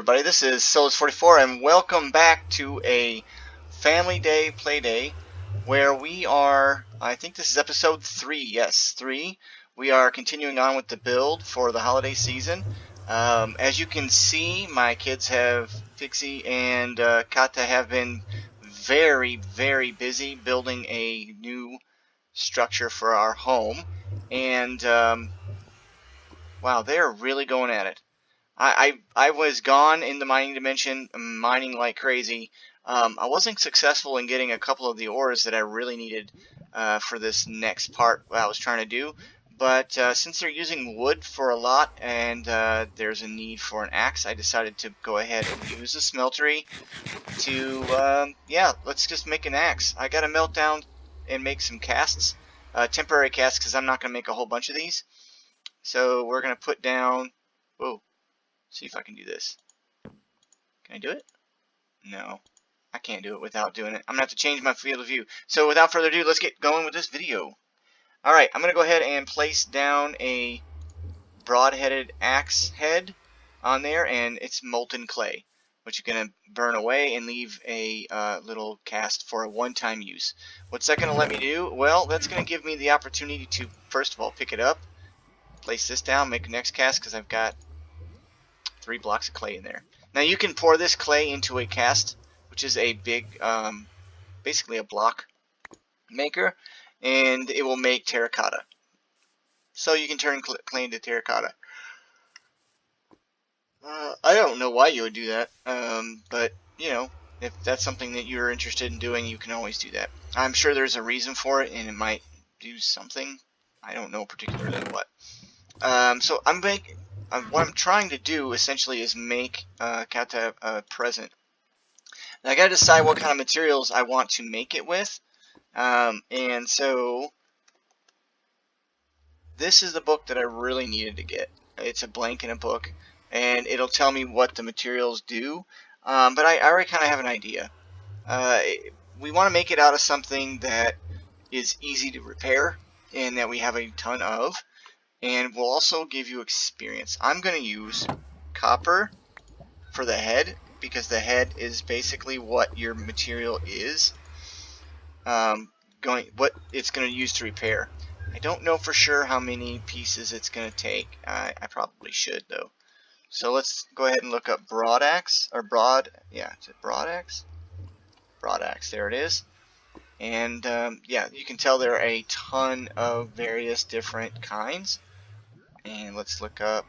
everybody, this is Souless44 and welcome back to a Family Day Play Day where we are, I think this is episode 3, yes, 3. We are continuing on with the build for the holiday season. As you can see, my kids Figzi and Kata have been very busy building a new structure for our home, and wow, they're really going at it. I was gone in the mining dimension, mining like crazy. I wasn't successful in getting a couple of the ores that I really needed for this next part I was trying to do. But since they're using wood for a lot and there's a need for an axe, I decided to go ahead and use the smeltery to, yeah, let's just make an axe. I gotta melt down and make some casts, temporary casts, because I'm not going to make a whole bunch of these. So we're going to put down, whoa. See if I can do this. Can I do it? No. I can't do it without doing it. I'm going to have to change my field of view. So without further ado, let's get going with this video. Alright, I'm going to go ahead and place down a broad-headed axe head on there, and it's molten clay, which you're going to burn away and leave a little cast for a one-time use. What's that going to let me do? Well, that's going to give me the opportunity to, first of all, pick it up, place this down, make a next cast, because I've got 3 blocks of clay in there. Now you can pour this clay into a cast, which is a big, basically a block maker, and it will make terracotta. So you can turn clay into terracotta. I don't know why you would do that, but you know, if that's something that you're interested in doing, you can always do that. I'm sure there's a reason for it, and it might do something. I don't know particularly what. So what I'm trying to do essentially is make Kata a present. Now I gotta decide what kind of materials I want to make it with, and so this is the book that I really needed to get. It's a blank in a book, and it'll tell me what the materials do, but I already kind of have an idea. We want to make it out of something that is easy to repair and that we have a ton of. And we'll also give you experience. I'm going to use copper for the head, because the head is basically what your material is. What it's going to use to repair. I don't know for sure how many pieces it's going to take. I probably should, though. So let's go ahead and look up broad axe, or broad, yeah, is it broad axe? Broad axe, there it is. And yeah, you can tell there are a ton of various different kinds. And let's look up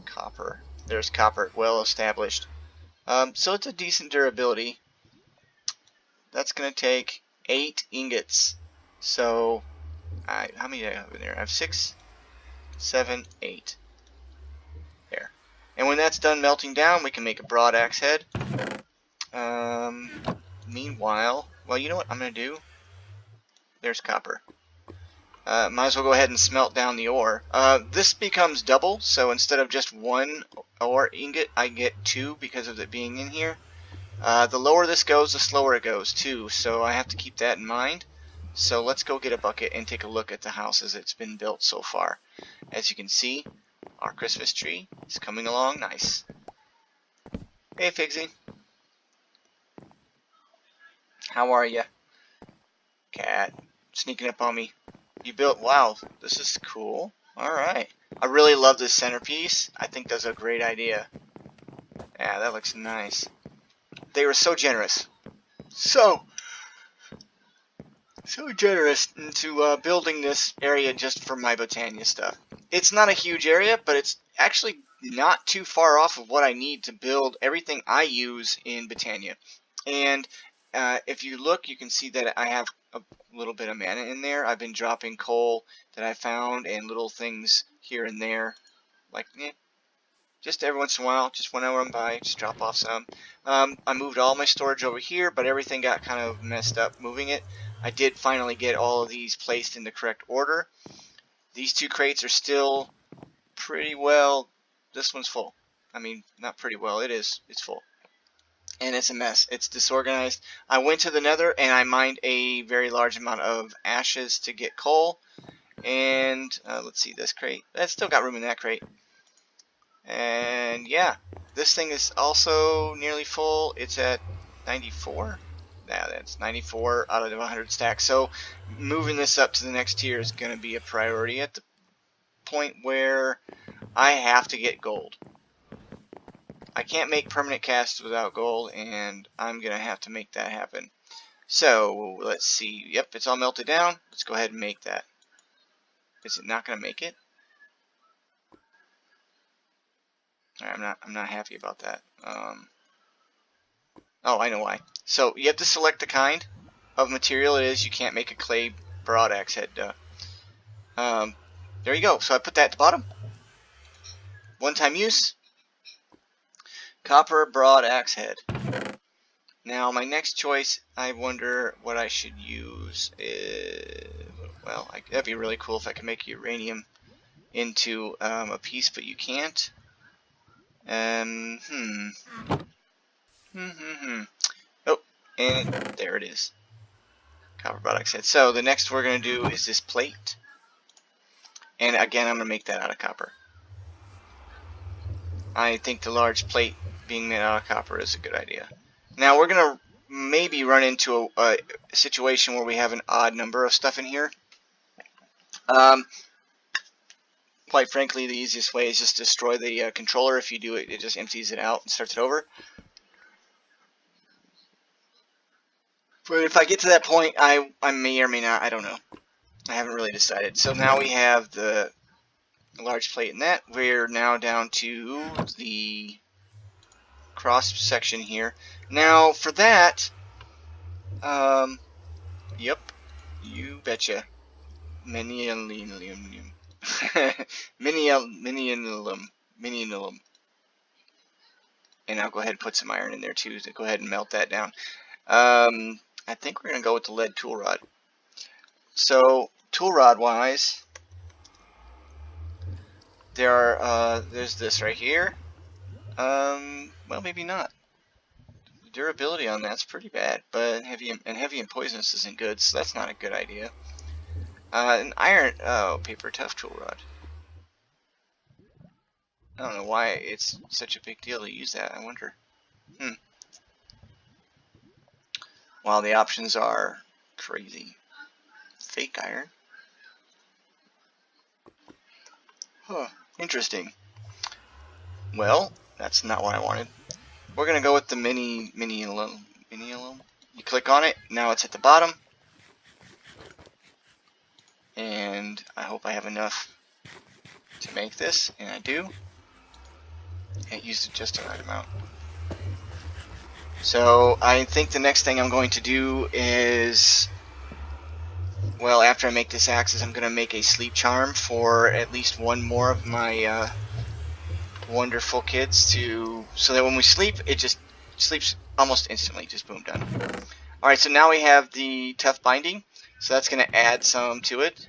copper. There's copper, well established. So it's a decent durability. That's going to take 8 ingots. So, how many do I have in there? I have 6, 7, 8. There. And when that's done melting down, we can make a broad axe head. Meanwhile, well, you know what I'm going to do? There's copper. Might as well go ahead and smelt down the ore. This becomes double, so instead of just 1 ore ingot, I get 2 because of it being in here. The lower this goes, the slower it goes too, so I have to keep that in mind. So let's go get a bucket and take a look at the house as it's been built so far. As you can see, our Christmas tree is coming along nice. Hey Figzi. How are ya? Cat. Sneaking up on me. You built, wow, this is cool. Alright. I really love this centerpiece. I think that's a great idea. Yeah, that looks nice. They were so generous. So generous into building this area just for my Botania stuff. It's not a huge area, but it's actually not too far off of what I need to build everything I use in Botania. And if you look, you can see that I have a little bit of mana in there. I've been dropping coal that I found and little things here and there, like just every once in a while, just when I run by, just drop off some. I moved all my storage over here, but everything got kind of messed up moving it. I did finally get all of these placed in the correct order. These 2 crates are still pretty well. This one's full. I mean, not pretty well. It is. It's full. And it's a mess. It's disorganized. I went to the nether and I mined a very large amount of ashes to get coal. And let's see this crate. That's still got room in that crate. And yeah, this thing is also nearly full. It's at 94. Yeah, that's 94 out of 100 stacks. So moving this up to the next tier is going to be a priority at the point where I have to get gold. I can't make permanent casts without gold, and I'm going to have to make that happen. So let's see. Yep, it's all melted down. Let's go ahead and make that. Is it not going to make it? Alright, I'm not happy about that. Oh, I know why. So you have to select the kind of material it is. You can't make a clay broad axe head. There you go. So I put that at the bottom. One-time use. Copper broad axe head. Now my next choice, I wonder what I should use. Well, that'd be really cool if I could make uranium into a piece, but you can't. Oh, and there it is. Copper broad axe head. So the next we're going to do is this plate. And again, I'm going to make that out of copper. I think the large plate being made out of copper is a good idea. Now we're going to maybe run into a situation where we have an odd number of stuff in here. Quite frankly, the easiest way is just to destroy the controller. If you do it, it just empties it out and starts it over. But if I get to that point, I may or may not, I don't know. I haven't really decided. So now we have the large plate in that. We're now down to the cross section here. Now for that, yep, you betcha. Minium. Minium. And I'll go ahead and put some iron in there too to go ahead and melt that down. I think we're going to go with the lead tool rod. So tool rod wise, there's this right here. Well, maybe not. The durability on that's pretty bad, but heavy and poisonous isn't good, so that's not a good idea. An iron, paper tough tool rod. I don't know why it's such a big deal to use that. I wonder. Wow, the options are crazy. Fake iron. Huh. Interesting. Well, that's not what I wanted. We're gonna go with the minium. You click on it. Now it's at the bottom. And I hope I have enough to make this, and I do. It used just the right amount. So I think the next thing I'm going to do is, well, after I make this axe, is I'm going to make a sleep charm for at least one more of my wonderful kids, so that when we sleep, it just sleeps almost instantly. Just boom, done. Alright, so now we have the tough binding, so that's going to add some to it.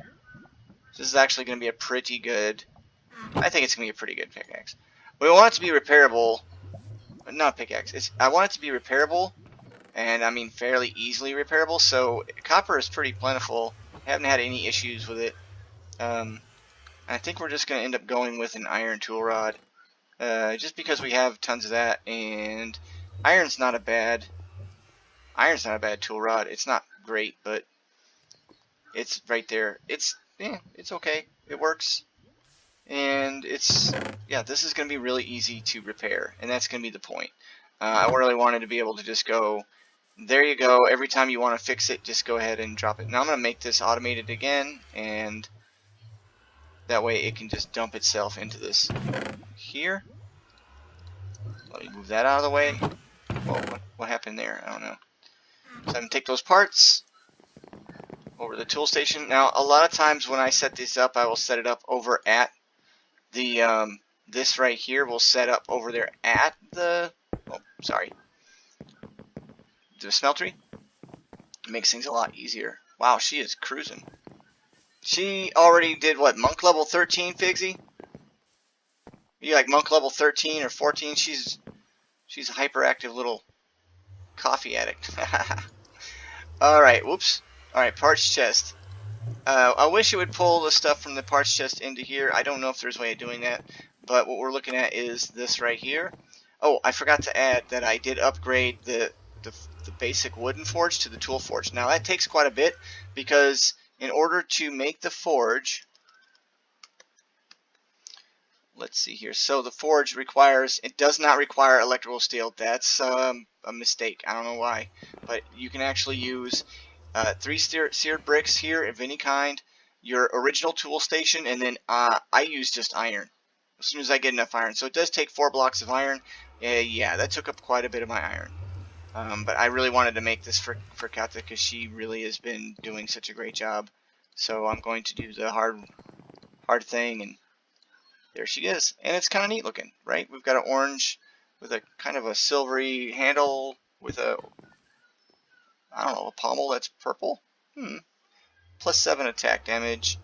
This is actually going to be a pretty good, I think it's going to be a pretty good pickaxe. We want it to be repairable. Not pickaxe. I want it to be repairable, and I mean fairly easily repairable. So copper is pretty plentiful. Haven't had any issues with it. I think we're just going to end up going with an iron tool rod, just because we have tons of that. And iron's not a bad tool rod. It's not great, but it's right there. It's okay. It works. And this is going to be really easy to repair, and that's going to be the point. I really wanted to be able to just go, there you go, every time you want to fix it, just go ahead and drop it. Now I'm going to make this automated again, and that way it can just dump itself into this here. Let me move that out of the way. Whoa, what happened there? I don't know. So I'm going to take those parts over to the tool station. Now, a lot of times when I set this up, I will set it up over at the, this right here will set up over there at the, the smeltery. It makes things a lot easier. Wow, she is cruising. She already did what, monk level 13, Figzi? You like monk level 13 or 14? She's a hyperactive little coffee addict. Alright, whoops. Alright, parts chest. I wish it would pull the stuff from the parts chest into here. I don't know if there's a way of doing that, but what we're looking at is this right here. Oh, I forgot to add that I did upgrade the basic wooden forge to the tool forge. Now that takes quite a bit because in order to make the forge, let's see here. So the forge it does not require electrical steel. That's a mistake. I don't know why, but you can actually use 3 seared bricks here of any kind, your original tool station, and then I use just iron as soon as I get enough iron. So it does take 4 blocks of iron. Yeah, that took up quite a bit of my iron. But I really wanted to make this for Kata because she really has been doing such a great job. So I'm going to do the hard thing, and there she is. And it's kind of neat looking, right? We've got an orange with a kind of a silvery handle with a, I don't know, a pommel that's purple. Plus 7 attack damage,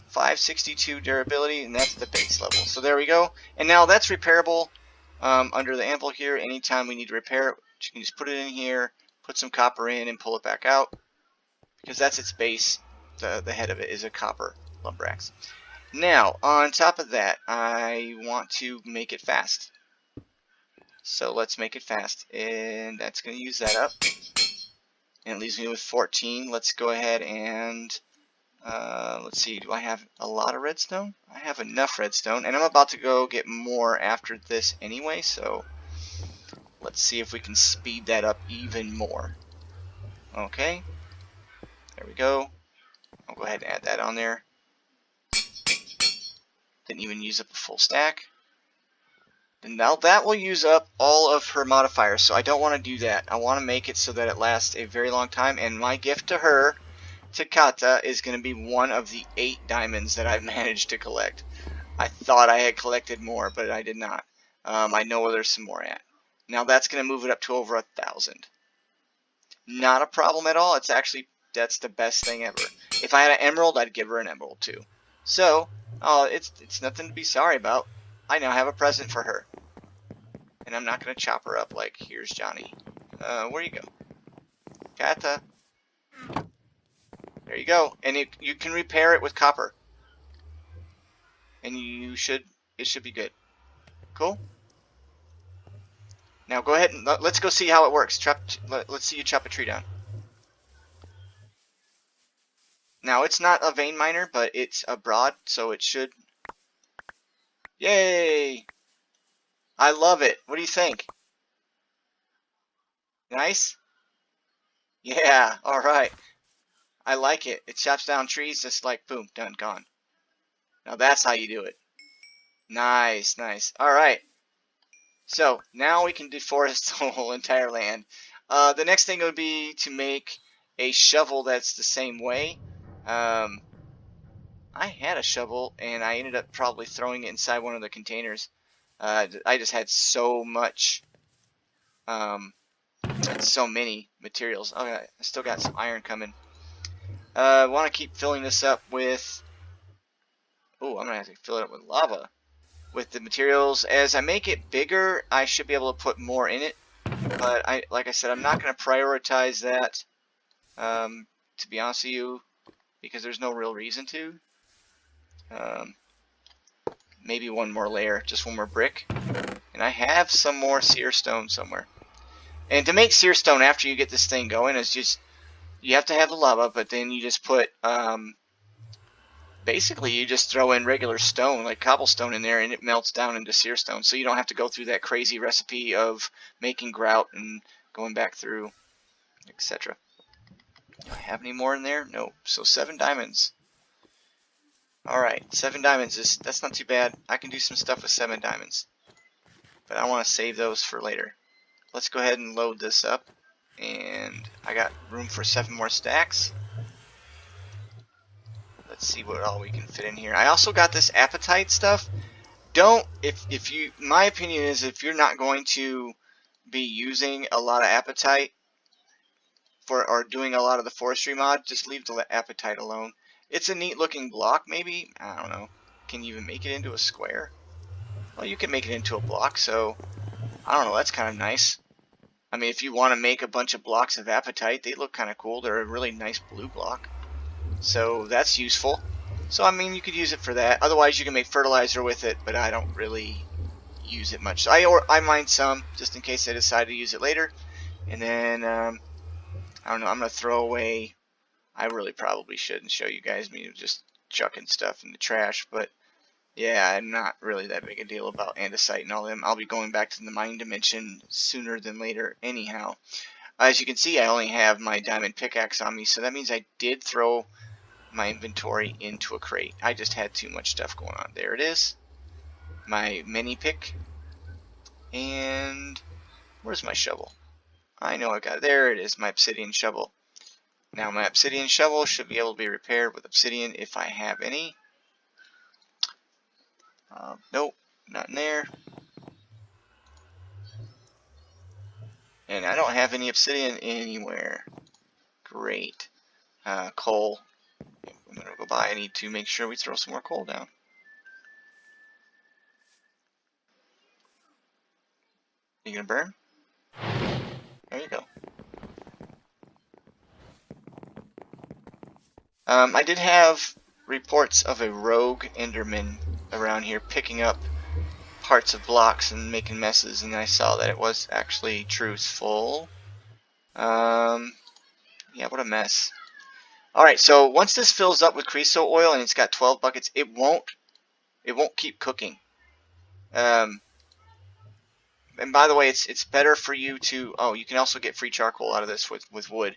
562 durability, and that's the base level. So there we go. And now that's repairable under the anvil here. Anytime we need to repair it, you can just put it in here, put some copper in, and pull it back out, because that's its base. The head of it is a copper lumber axe. Now, on top of that, I want to make it fast. So let's make it fast, and that's going to use that up. And it leaves me with 14. Let's go ahead and let's see, do I have a lot of redstone? I have enough redstone, and I'm about to go get more after this anyway, so let's see if we can speed that up even more. Okay, there we go. I'll go ahead and add that on there. Didn't even use up a full stack. And now that will use up all of her modifiers, so I don't want to do that. I want to make it so that it lasts a very long time, and my gift to her, to Kata, is going to be one of the 8 diamonds that I've managed to collect. I thought I had collected more, but I did not. I know where there's some more at. Now that's going to move it up to over 1,000. Not a problem at all. It's actually, that's the best thing ever. If I had an emerald, I'd give her an emerald too. So, it's nothing to be sorry about. I now have a present for her. And I'm not going to chop her up like, here's Johnny. Where you go? Kata. There you go. And you can repair it with copper. And it should be good. Cool? Now go ahead and let's go see how it works. Let's see you chop a tree down. Now it's not a vein miner, but it's a broad, so it should. Yay! I love it. What do you think? Nice? Yeah, alright. I like it. It chops down trees just like boom, done, gone. Now that's how you do it. Nice, nice. Alright. So now we can deforest the whole entire land. The next thing would be to make a shovel that's the same way. I had a shovel and I ended up probably throwing it inside one of the containers. I just had so much, so many materials. Oh, I still got some iron coming. I want to keep filling this up with. Oh, I'm gonna have to fill it up with lava. With the materials, as I make it bigger, I should be able to put more in it. But like I said, I'm not going to prioritize that. To be honest with you, because there's no real reason to. Maybe one more layer, just one more brick. And I have some more sear stone somewhere. And to make sear stone after you get this thing going is just, you have to have the lava, but then you just put, basically you just throw in regular stone, like cobblestone in there, and it melts down into sear stone. So you don't have to go through that crazy recipe of making grout and going back through, etc. Do I have any more in there? No. So 7 diamonds. Alright, 7 diamonds, that's not too bad. I can do some stuff with 7 diamonds. But I want to save those for later. Let's go ahead and load this up. And I got room for 7 more stacks. Let's see what all we can fit in here. I also got this appetite stuff. My opinion is if you're not going to be using a lot of appetite or doing a lot of the forestry mod, just leave the appetite alone. It's a neat looking block, maybe. I don't know. Can you even make it into a square? Well, you can make it into a block, so I don't know. That's kind of nice. I mean, if you want to make a bunch of blocks of appetite, they look kind of cool. They're a really nice blue block. So that's useful. So, I mean, you could use it for that. Otherwise, you can make fertilizer with it, but I don't really use it much. So I mine some just in case I decide to use it later. And then I don't know. I'm gonna throw away. I really probably shouldn't show you guys me just chucking stuff in the trash, but yeah, I'm not really that big a deal about andesite and all them. I'll be going back to the mine dimension sooner than later anyhow. As you can see, I only have my diamond pickaxe on me, so that means I did throw my inventory into a crate. I just had too much stuff going on. There it is. My mini pick. And where's my shovel? I know I got it. There it is, my obsidian shovel. Now my obsidian shovel should be able to be repaired with obsidian if I have any. Nope, not in there. And I don't have any obsidian anywhere. Great. Coal. I'm going to go by. I need to make sure we throw some more coal down. You going to burn? There you go. I did have reports of a rogue enderman around here picking up parts of blocks and making messes, and I saw that it was actually truthful. Yeah, what a mess. Alright, so once this fills up with creosote oil and it's got 12 buckets, it won't keep cooking. And by the way, it's better for you to, you can also get free charcoal out of this with wood.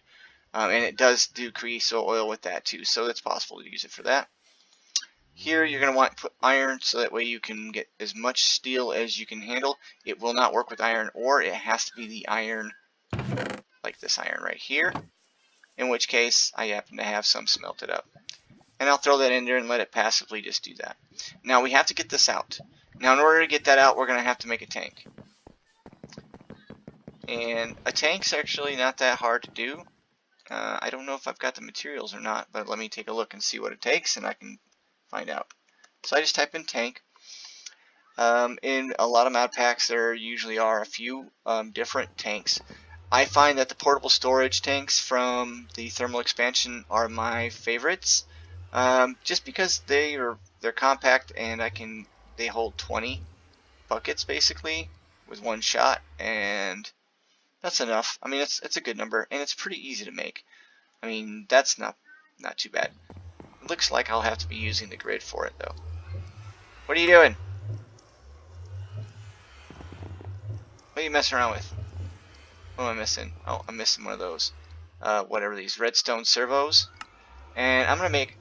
And it does do creosote oil with that too, so it's possible to use it for that. Here you're going to want to put iron so that way you can get as much steel as you can handle. It will not work with iron ore. It has to be the iron, like this iron right here. In which case, I happen to have some smelted up. And I'll throw that in there and let it passively just do that. Now we have to get this out. Now in order to get that out, we're going to have to make a tank. And a tank's actually not that hard to do. I don't know if I've got the materials or not, but let me take a look and see what it takes and I can find out. So I just type in tank. In a lot of mod packs there usually are a few different tanks. I find that the portable storage tanks from the thermal expansion are my favorites, just because they're compact and they hold 20 buckets basically with one shot, and that's enough. I mean, it's a good number and it's pretty easy to make. I mean, that's not too bad. It looks like I'll have to be using the grid for it though. What are you doing? What are you messing around with? What am I missing? Oh, I'm missing one of those. Whatever these redstone servos. And I'm going to make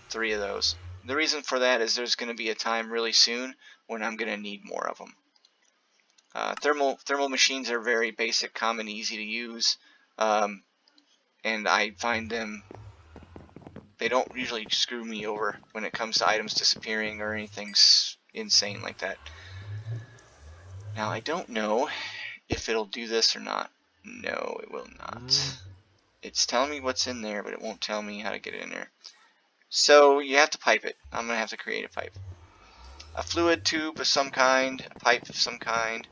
3 of those. The reason for that is there's going to be a time really soon when I'm going to need more of them. Thermal machines are very basic, common, easy to use. And I find they don't usually screw me over when it comes to items disappearing or anything insane like that. Now I don't know if it'll do this or not. No, it will not. It's telling me what's in there, but it won't tell me how to get it in there. So you have to pipe it. I'm going to have to create a pipe. A fluid tube of some kind, a pipe of some kind.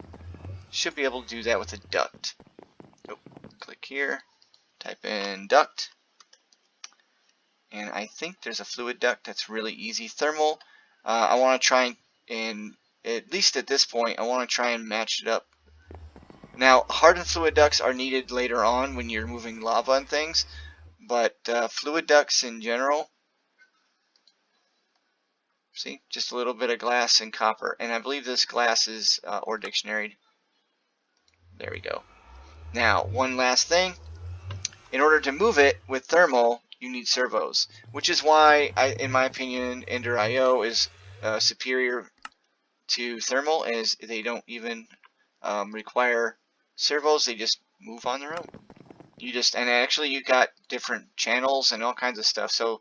Should be able to do that with a duct. Oh, click here, type in duct. And I think there's a fluid duct that's really easy. Thermal, I want to try and, at least at this point, I want to try and match it up. Now, hardened fluid ducts are needed later on when you're moving lava and things, but fluid ducts in general, see, just a little bit of glass and copper, and I believe this glass is ore dictionary. There we go. Now, one last thing. In order to move it with thermal, you need servos, which is why, in my opinion, Ender IO is superior to thermal, as they don't even require servos. They just move on their own. And actually you got different channels and all kinds of stuff. So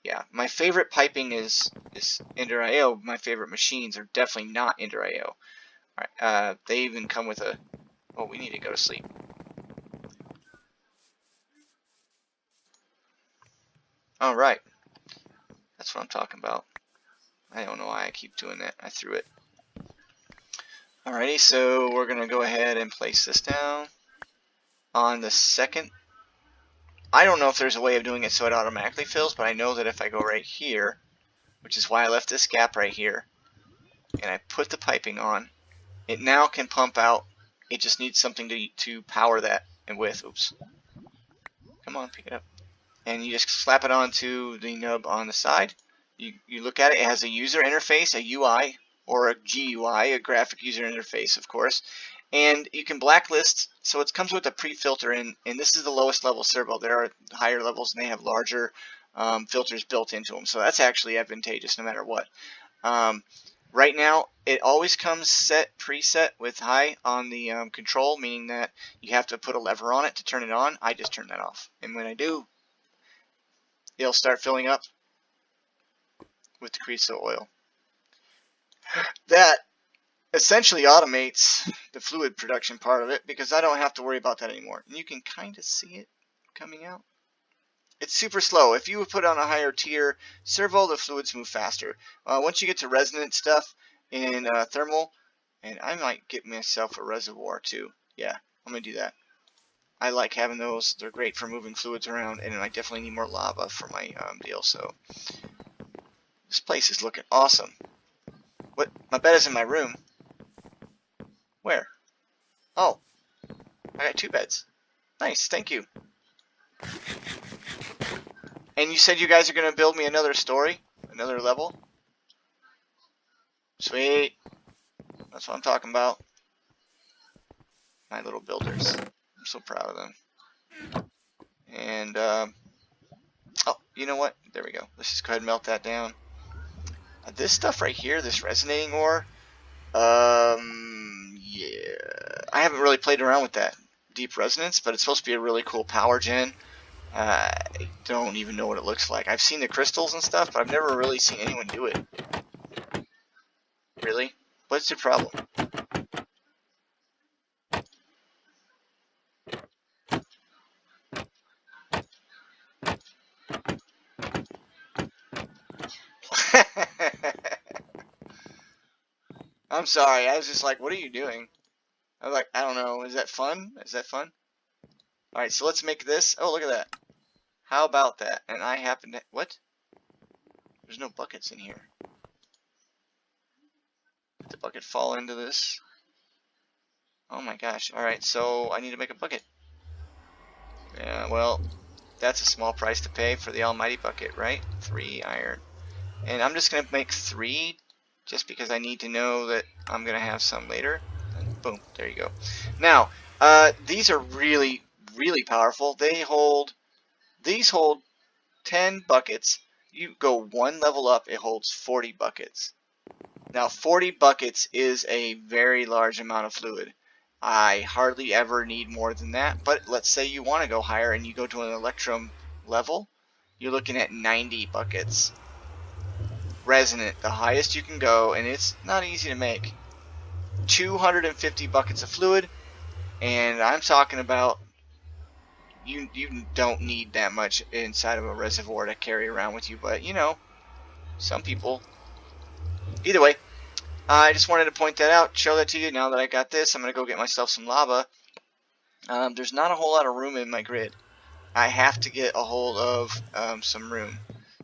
yeah, my favorite piping is Ender IO. My favorite machines are definitely not Ender IO. Alright, they even come with a, oh, we need to go to sleep. Alright, that's what I'm talking about. I don't know why I keep doing that. I threw it. Alrighty, so we're going to go ahead and place this down on the second. I don't know if there's a way of doing it so it automatically fills, but I know that if I go right here, which is why I left this gap right here, and I put the piping on, it now can pump out. It just needs something to power that and with. Oops. Come on, pick it up. And you just slap it onto the nub on the side. You look at it, it has a user interface, a UI, or a GUI, a graphic user interface, of course. And you can blacklist, so it comes with a pre-filter, and this is the lowest level servo. There are higher levels, and they have larger filters built into them. So that's actually advantageous no matter what. Right now, it always comes preset with high on the control, meaning that you have to put a lever on it to turn it on. I just turn that off. And when I do, it'll start filling up with the creosote oil. That essentially automates the fluid production part of it because I don't have to worry about that anymore. And you can kind of see it coming out. It's super slow. If you would put on a higher tier servo, the fluids move faster. Once you get to resonant stuff in thermal, and I might get myself a reservoir too. Yeah, I'm going to do that. I like having those. They're great for moving fluids around, and I definitely need more lava for my deal. So this place is looking awesome. What? My bed is in my room. Where? Oh, I got 2 beds. Nice, thank you. And you said you guys are going to build me another story? Another level? Sweet. That's what I'm talking about. My little builders. I'm so proud of them. And, oh, you know what? There we go. Let's just go ahead and melt that down. This stuff right here, this resonating ore, yeah. I haven't really played around with that deep resonance, but it's supposed to be a really cool power gen. I don't even know what it looks like. I've seen the crystals and stuff, but I've never really seen anyone do it. Really? What's your problem? I'm sorry. I was just like, what are you doing? I was like, I don't know. Is that fun? Is that fun? Alright, so let's make this. Oh, look at that. How about that? And I happen to... What? There's no buckets in here. Did the bucket fall into this? Oh my gosh. Alright, so I need to make a bucket. Yeah, well, that's a small price to pay for the almighty bucket, right? 3 iron. And I'm just going to make 3 just because I need to know that I'm going to have some later. And boom, there you go. Now, these are really, really powerful. These hold 10 buckets. You go 1 level up, it holds 40 buckets. Now, 40 buckets is a very large amount of fluid. I hardly ever need more than that, but let's say you want to go higher and you go to an electrum level, you're looking at 90 buckets. Resonant, the highest you can go, and it's not easy to make. 250 buckets of fluid, and I'm talking about you don't need that much inside of a reservoir to carry around with you, but you know, some people. Either way, I just wanted to point that out, show that to you. Now that I got this, I'm going to go get myself some lava. There's not a whole lot of room in my grid. I have to get a hold of some room.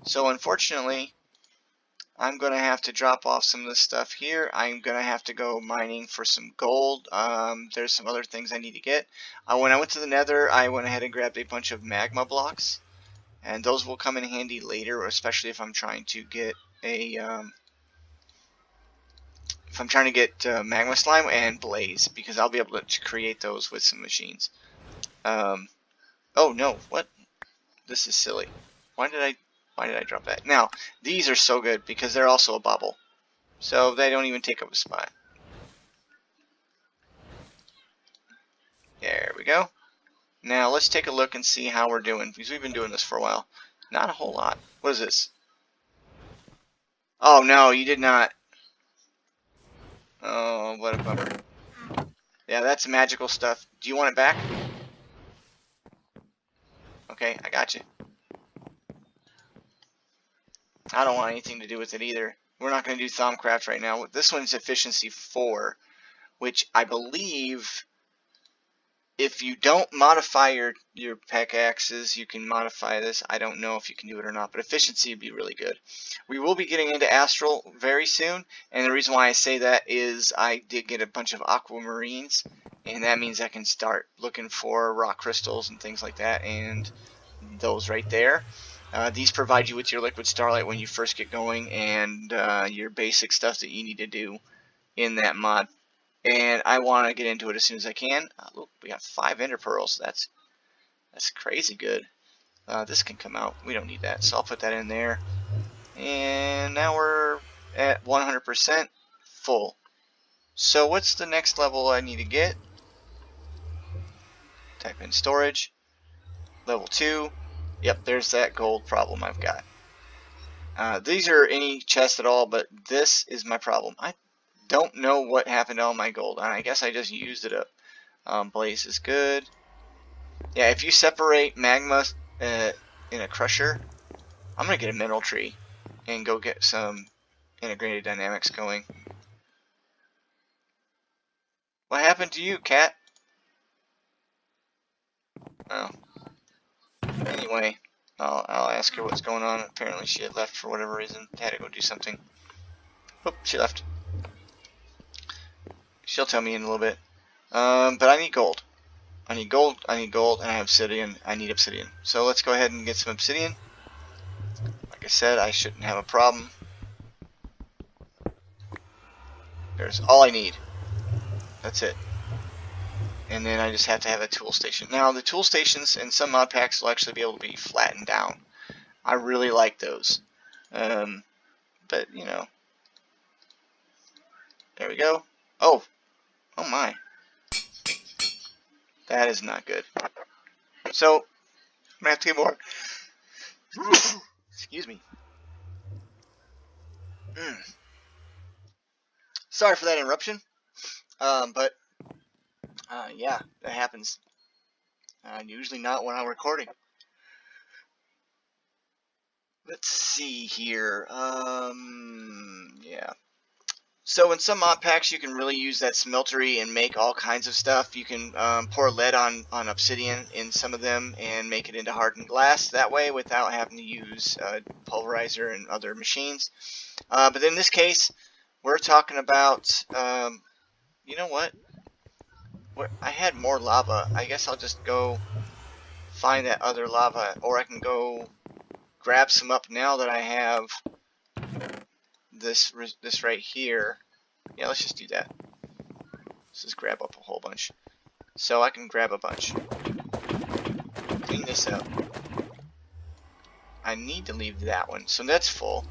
So unfortunately, I'm going to have to drop off some of this stuff here. I'm going to have to go mining for some gold. There's some other things I need to get. When I went to the nether, I went ahead and grabbed a bunch of magma blocks. And those will come in handy later, especially if I'm trying to get a... if I'm trying to get magma slime and blaze, because I'll be able to create those with some machines. Oh no, what? This is silly. Why did I drop that? Now, these are so good because they're also a bubble. So they don't even take up a spot. There we go. Now let's take a look and see how we're doing, because we've been doing this for a while. Not a whole lot. What is this? Oh no, you did not. Oh, what a bummer. Yeah, that's magical stuff. Do you want it back? Okay, I got you. I don't want anything to do with it either. We're not going to do Thaumcraft right now. This one's efficiency 4, which I believe if you don't modify your pickaxes, you can modify this. I don't know if you can do it or not, but efficiency would be really good. We will be getting into Astral very soon, and the reason why I say that is I did get a bunch of aquamarines, and that means I can start looking for rock crystals and things like that, and those right there. These provide you with your liquid starlight when you first get going, and your basic stuff that you need to do in that mod. And I want to get into it as soon as I can. Look, we got 5 ender pearls. That's crazy good. This can come out. We don't need that, so I'll put that in there. And now we're at 100% full. So what's the next level I need to get? Type in storage. Level 2. Yep, there's that gold problem I've got. These are any chests at all, but this is my problem. I don't know what happened to all my gold. I guess I just used it up. Blaze is good. Yeah, if you separate magma in a crusher, I'm going to get a mineral tree and go get some integrated dynamics going. What happened to you, cat? Oh. Anyway, I'll ask her what's going on. Apparently she had left for whatever reason. Had to go do something. Oop, she left. She'll tell me in a little bit. But I need gold. I need gold, and I have obsidian. I need obsidian. So let's go ahead and get some obsidian. Like I said, I shouldn't have a problem. There's all I need. That's it. And then I just have to have a tool station. Now, the tool stations in some mod packs will actually be able to be flattened down. I really like those. But, you know. There we go. Oh my. That is not good. So, I'm going to have to get more. Excuse me. Sorry for that interruption. But yeah, that happens. Usually not when I'm recording. Let's see here. Yeah. So in some mod packs, you can really use that smeltery and make all kinds of stuff. You can pour lead on obsidian in some of them and make it into hardened glass that way without having to use pulverizer and other machines. But in this case, we're talking about, you know what? I had more lava. I guess I'll just go find that other lava, or I can go grab some up now that I have this right here. Yeah, let's just do that. Let's just grab up a whole bunch. So I can grab a bunch. Clean this up. I need to leave that one. So that's full.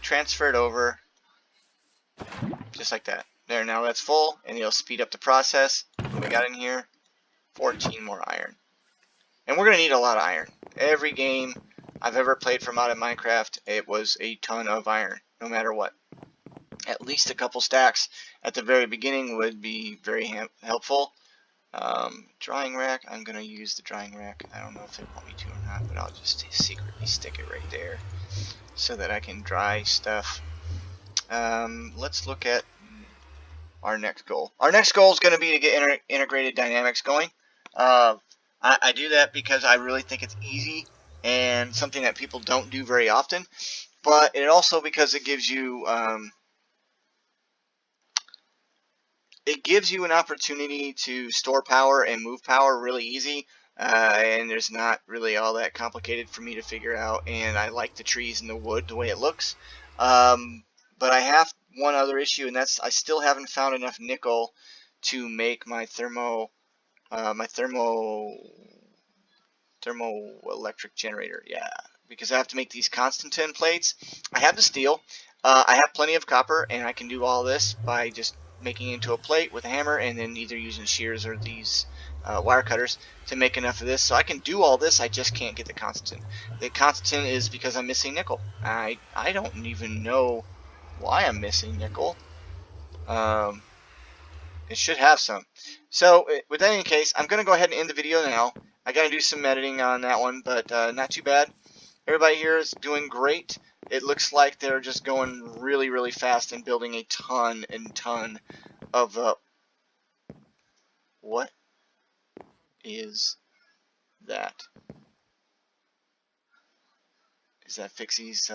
Transfer it over. Just like that. There, now that's full, and it'll speed up the process. What we got in here? 14 more iron. And we're going to need a lot of iron. Every game I've ever played from out of Minecraft, it was a ton of iron, no matter what. At least a couple stacks at the very beginning would be very helpful. Drying rack, I'm going to use the drying rack. I don't know if they want me to or not, but I'll just secretly stick it right there so that I can dry stuff. Let's look at our next goal. Our next goal is going to be to get integrated dynamics going. I do that because I really think it's easy and something that people don't do very often, but it also because it gives you an opportunity to store power and move power really easy, and there's not really all that complicated for me to figure out, and I like the trees and the wood the way it looks. But I have one other issue, and that's I still haven't found enough nickel to make my thermoelectric generator. Yeah, because I have to make these Constantin plates. I have the steel. I have plenty of copper, and I can do all this by just making it into a plate with a hammer, and then either using shears or these wire cutters to make enough of this. So I can do all this. I just can't get the Constantin. The Constantin is because I'm missing nickel. I don't even know why I'm missing nickel. It should have some. So, with that in case, I'm going to go ahead and end the video now. I got to do some editing on that one, but not too bad. Everybody here is doing great. It looks like they're just going really, really fast and building a ton and ton of... what? is that? Is that Figzi's,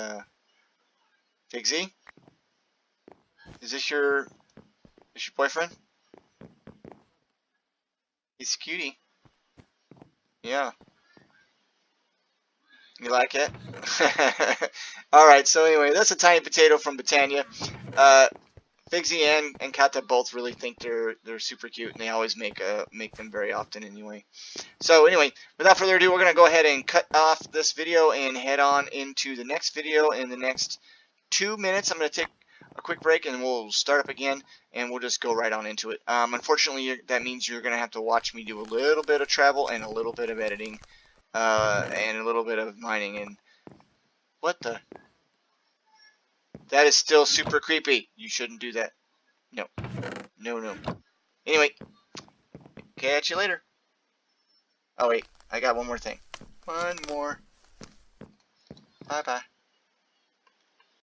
Figzi? Is this your boyfriend? He's a cutie. Yeah. You like it? Alright, so anyway, that's a tiny potato from Britannia. Figzi and Kata both really think they're super cute, and they always make them very often anyway. So anyway, without further ado, we're gonna go ahead and cut off this video and head on into the next video in the next 2 minutes. I'm gonna take a quick break and we'll start up again, and we'll just go right on into it. Unfortunately, that means you're gonna have to watch me do a little bit of travel and a little bit of editing, and a little bit of mining. And what the? That is still super creepy. You shouldn't do that. No. No, no. Anyway, catch you later. Oh, wait. I got one more thing. One more. Bye-bye.